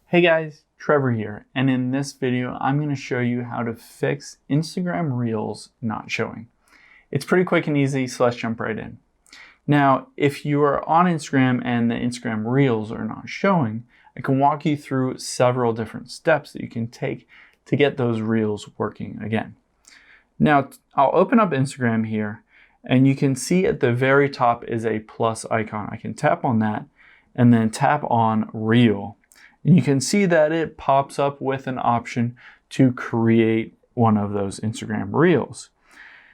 Hey guys, Trevor here, and in this video I'm going to show you how to fix Instagram Reels not showing. It's pretty quick and easy, so let's jump right in. Now, if you are on Instagram and the Instagram Reels are not showing, I can walk you through several different steps that you can take to get those Reels working again. Now, I'll open up Instagram here, and you can see at the very top is a plus icon. I can tap on that and then tap on Reel. And you can see that it pops up with an option to create one of those Instagram Reels.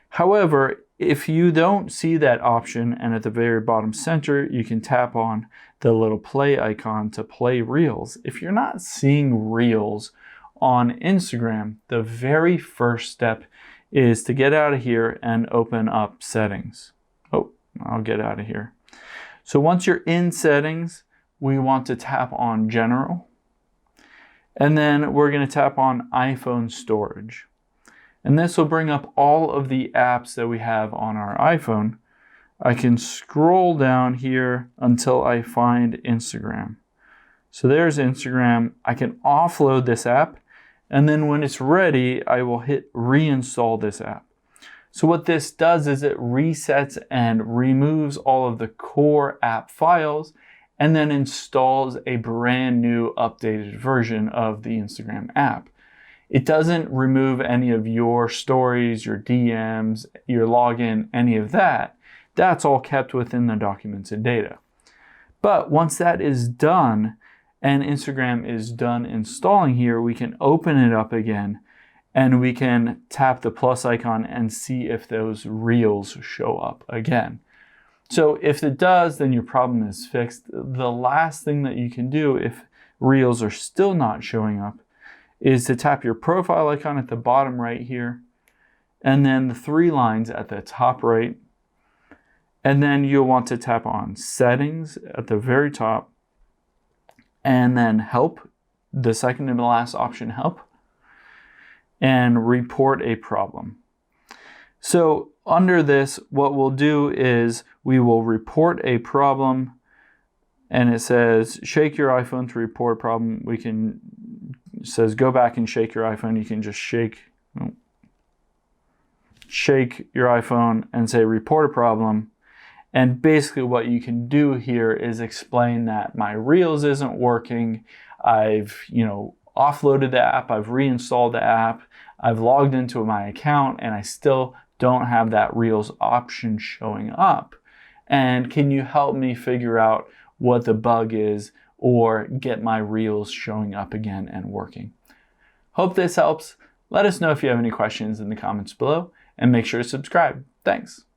However, if you don't see that option, and at the very bottom center, you can tap on the little play icon to play Reels. If you're not seeing Reels on Instagram, the very first step is to get out of here and open up settings. Oh, I'll get out of here. So once you're in settings, we want to tap on General, and then we're going to tap on iPhone Storage. And this will bring up all of the apps that we have on our iPhone. I can scroll down here until I find Instagram. So there's Instagram. I can offload this app, and then when it's ready, I will hit reinstall this app. So what this does is it resets and removes all of the core app files and then installs a brand new updated version of the Instagram app. It doesn't remove any of your stories, your DMs, your login, any of that. That's all kept within the documents and data. But once that is done and Instagram is done installing here, we can open it up again and we can tap the plus icon and see if those Reels show up again. So if it does, then your problem is fixed. The last thing that you can do if Reels are still not showing up is to tap your profile icon at the bottom right here, and then the three lines at the top right. And then you'll want to tap on Settings at the very top, and then Help, the second to the last option, Help, and Report a Problem. So under this, what we'll do is we will report a problem, and it says shake your iPhone to report a problem. It says go back and shake your iPhone. You can just shake your iPhone and say report a problem. And basically what you can do here is explain that my Reels isn't working. I've offloaded the app, I've reinstalled the app, I've logged into my account, and I still don't have that Reels option showing up. And can you help me figure out what the bug is or get my Reels showing up again and working? Hope this helps. Let us know if you have any questions in the comments below, and make sure to subscribe. Thanks.